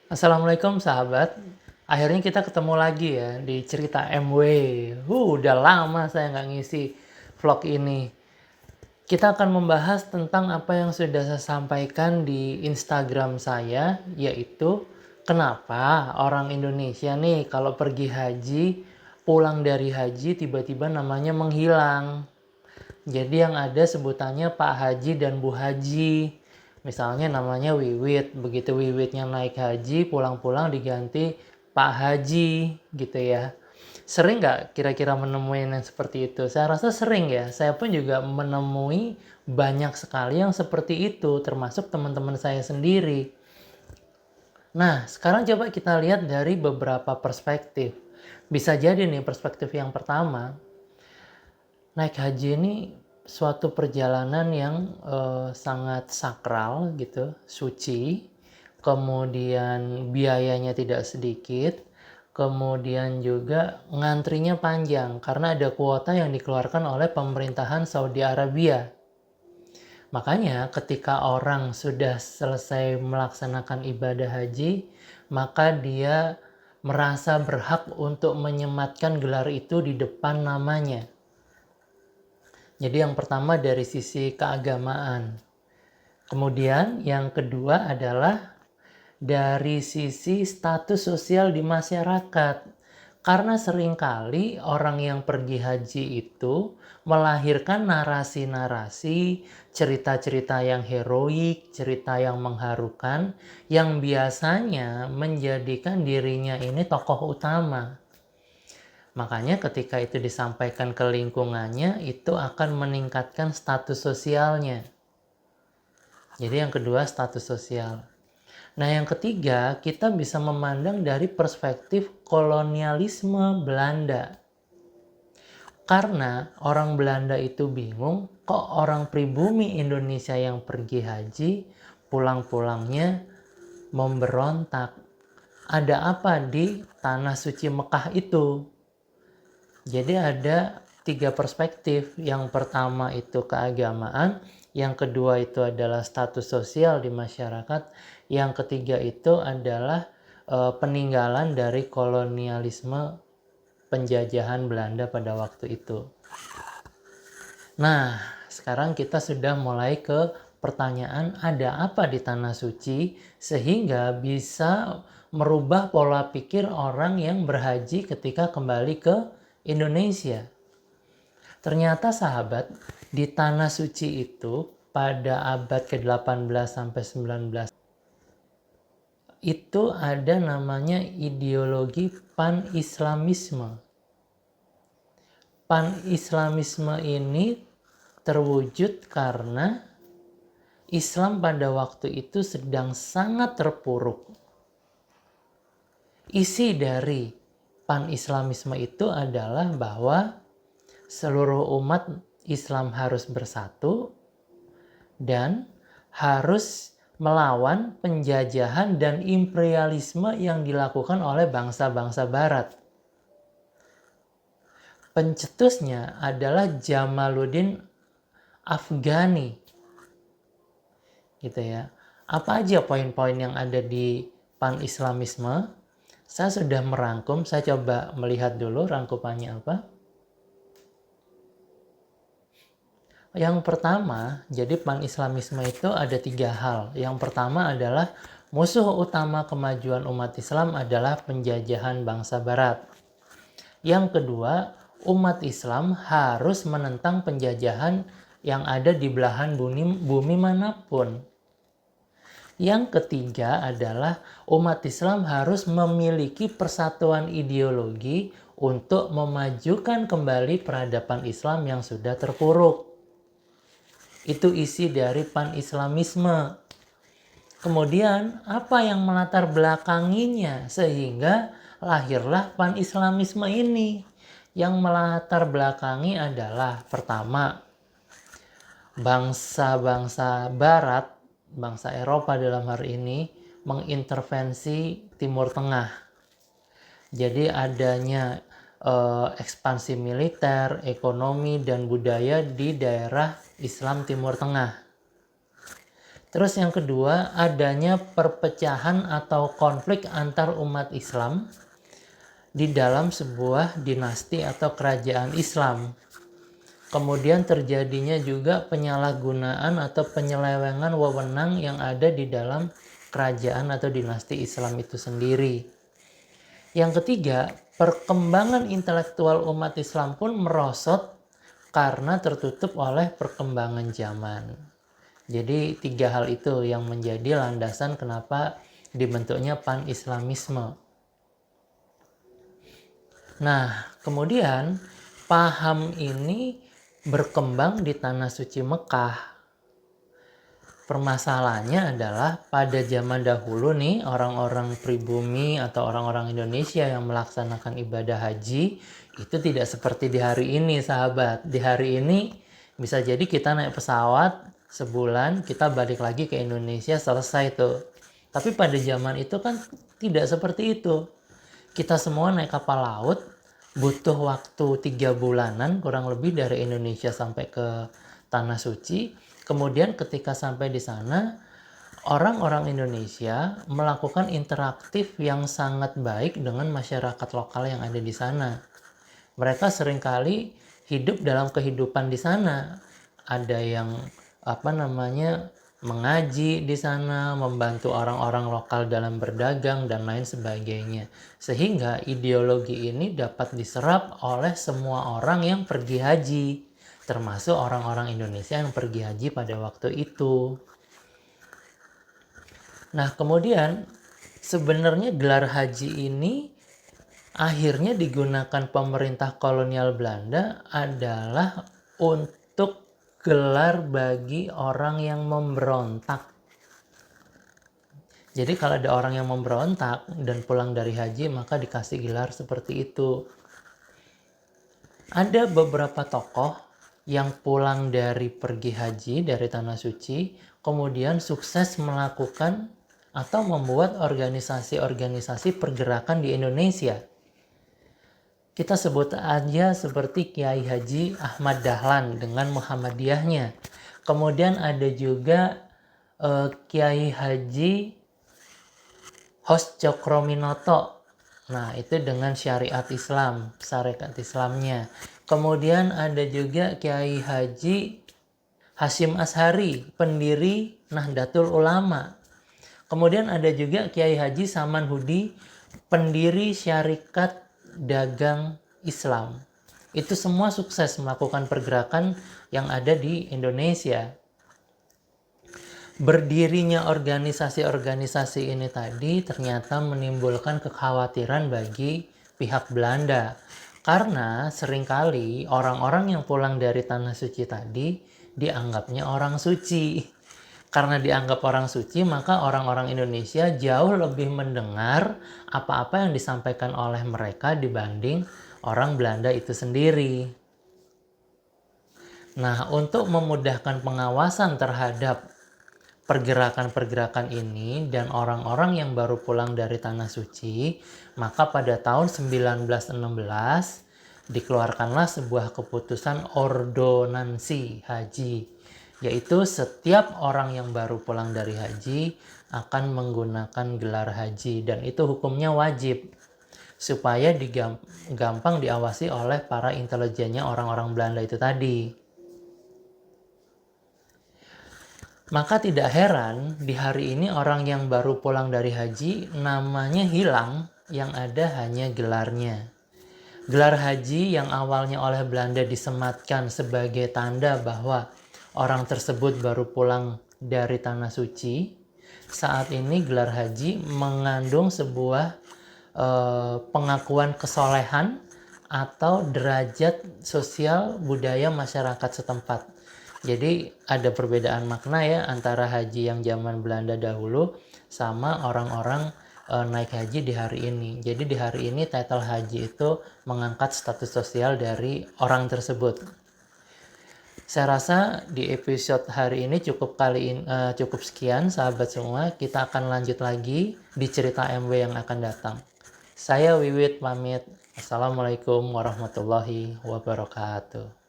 Assalamualaikum sahabat. Akhirnya kita ketemu lagi ya di cerita MW. Udah lama saya nggak ngisi vlog ini. Kita akan membahas tentang apa yang sudah saya sampaikan di Instagram saya, yaitu kenapa orang Indonesia nih kalau pergi haji, pulang dari haji tiba-tiba namanya menghilang. Jadi yang ada sebutannya Pak Haji dan Bu Haji. Misalnya namanya Wiwit. Begitu Wiwitnya naik haji, pulang-pulang diganti Pak Haji gitu ya. Sering nggak kira-kira menemui yang seperti itu? Saya rasa sering ya. Saya pun juga menemui banyak sekali yang seperti itu, termasuk teman-teman saya sendiri. Nah, sekarang coba kita lihat dari beberapa perspektif. Bisa jadi nih perspektif yang pertama, naik haji ini suatu perjalanan yang sangat sakral gitu, suci, kemudian biayanya tidak sedikit, kemudian juga ngantrinya panjang karena ada kuota yang dikeluarkan oleh pemerintahan Saudi Arabia. Makanya ketika orang sudah selesai melaksanakan ibadah haji, maka dia merasa berhak untuk menyematkan gelar itu di depan namanya. Jadi yang pertama dari sisi keagamaan. Kemudian yang kedua adalah dari sisi status sosial di masyarakat. Karena seringkali orang yang pergi haji itu melahirkan narasi-narasi, cerita-cerita yang heroik, cerita yang mengharukan, yang biasanya menjadikan dirinya ini tokoh utama. Makanya ketika itu disampaikan ke lingkungannya, itu akan meningkatkan status sosialnya. Jadi yang kedua status sosial. Nah yang ketiga, kita bisa memandang dari perspektif kolonialisme Belanda. Karena orang Belanda itu bingung, kok orang pribumi Indonesia yang pergi haji, pulang-pulangnya memberontak. Ada apa di tanah suci Mekah itu? Jadi ada tiga perspektif. Yang pertama itu keagamaan, yang kedua itu adalah status sosial di masyarakat, yang ketiga itu adalah peninggalan dari kolonialisme penjajahan Belanda pada waktu itu. Nah, sekarang kita sudah mulai ke pertanyaan ada apa di Tanah Suci sehingga bisa merubah pola pikir orang yang berhaji ketika kembali ke Indonesia. Ternyata sahabat, di Tanah Suci itu pada abad ke-18 sampai 19 itu ada namanya ideologi pan-islamisme. Pan-islamisme ini terwujud karena Islam pada waktu itu sedang sangat terpuruk. Isi dari pan-islamisme itu adalah bahwa seluruh umat Islam harus bersatu dan harus melawan penjajahan dan imperialisme yang dilakukan oleh bangsa-bangsa barat. Pencetusnya adalah Jamaluddin Afghani. Gitu ya. Apa aja poin-poin yang ada di pan-islamisme? Saya sudah merangkum, saya coba melihat dulu rangkumannya apa. Yang pertama, jadi pan-islamisme itu ada tiga hal. Yang pertama adalah musuh utama kemajuan umat Islam adalah penjajahan bangsa barat. Yang kedua, umat Islam harus menentang penjajahan yang ada di belahan bumi manapun. Yang ketiga adalah umat Islam harus memiliki persatuan ideologi untuk memajukan kembali peradaban Islam yang sudah terpuruk. Itu isi dari pan-islamisme. Kemudian apa yang melatar belakanginya sehingga lahirlah pan-islamisme ini? Yang melatar belakangi adalah pertama, bangsa-bangsa barat, bangsa Eropa dalam hari ini mengintervensi Timur Tengah. Jadi adanya ekspansi militer, ekonomi, dan budaya di daerah Islam Timur Tengah. Terus yang kedua, adanya perpecahan atau konflik antar umat Islam di dalam sebuah dinasti atau kerajaan Islam. Kemudian terjadinya juga penyalahgunaan atau penyelewengan wewenang yang ada di dalam kerajaan atau dinasti Islam itu sendiri. Yang ketiga, perkembangan intelektual umat Islam pun merosot karena tertutup oleh perkembangan zaman. Jadi 3 hal itu yang menjadi landasan kenapa dibentuknya pan-Islamisme. Nah, kemudian paham ini berkembang di Tanah Suci Mekah. Permasalahannya adalah pada zaman dahulu nih, orang-orang pribumi atau orang-orang Indonesia yang melaksanakan ibadah haji itu tidak seperti di hari ini, sahabat. Di hari ini bisa jadi kita naik pesawat sebulan, kita balik lagi ke Indonesia, selesai tuh. Tapi pada zaman itu kan tidak seperti itu. Kita semua naik kapal laut, butuh waktu 3 bulanan kurang lebih dari Indonesia sampai ke Tanah Suci. Kemudian ketika sampai di sana, orang-orang Indonesia melakukan interaktif yang sangat baik dengan masyarakat lokal yang ada di sana. Mereka seringkali hidup dalam kehidupan di sana. Ada yang mengaji di sana, membantu orang-orang lokal dalam berdagang dan lain sebagainya. Sehingga ideologi ini dapat diserap oleh semua orang yang pergi haji, termasuk orang-orang Indonesia yang pergi haji pada waktu itu. Nah, kemudian sebenarnya gelar haji ini akhirnya digunakan pemerintah kolonial Belanda adalah untuk gelar bagi orang yang memberontak. Jadi kalau ada orang yang memberontak dan pulang dari haji, maka dikasih gelar seperti itu. Ada beberapa tokoh yang pulang dari pergi haji dari Tanah Suci, kemudian sukses melakukan atau membuat organisasi-organisasi pergerakan di Indonesia. Kita sebut aja seperti Kiai Haji Ahmad Dahlan dengan Muhammadiyahnya. Kemudian ada juga Kiai Haji Hos Cokroaminoto. Nah, itu dengan syariat Islamnya. Kemudian ada juga Kiai Haji Hashim Ashari, pendiri Nahdlatul Ulama. Kemudian ada juga Kiai Haji Saman Hudi, pendiri Syarikat Dagang Islam. Itu semua sukses melakukan pergerakan yang ada di Indonesia. Berdirinya organisasi-organisasi ini tadi ternyata menimbulkan kekhawatiran bagi pihak Belanda. Karena seringkali orang-orang yang pulang dari Tanah Suci tadi dianggapnya orang suci. Karena dianggap orang suci, maka orang-orang Indonesia jauh lebih mendengar apa-apa yang disampaikan oleh mereka dibanding orang Belanda itu sendiri. Nah, untuk memudahkan pengawasan terhadap pergerakan-pergerakan ini dan orang-orang yang baru pulang dari Tanah Suci, maka pada tahun 1916 dikeluarkanlah sebuah keputusan ordonansi haji, yaitu setiap orang yang baru pulang dari haji akan menggunakan gelar haji, dan itu hukumnya wajib supaya gampang diawasi oleh para intelijennya orang-orang Belanda itu tadi. Maka tidak heran di hari ini orang yang baru pulang dari haji namanya hilang, yang ada hanya gelarnya. Gelar haji yang awalnya oleh Belanda disematkan sebagai tanda bahwa orang tersebut baru pulang dari Tanah Suci, saat ini gelar haji mengandung sebuah pengakuan kesolehan atau derajat sosial budaya masyarakat setempat. Jadi ada perbedaan makna ya antara haji yang zaman Belanda dahulu sama orang-orang naik haji di hari ini. Jadi di hari ini title haji itu mengangkat status sosial dari orang tersebut. Saya rasa di episode hari ini cukup sekian sahabat semua. Kita akan lanjut lagi di cerita MW yang akan datang. Saya Wiwit pamit. Assalamualaikum warahmatullahi wabarakatuh.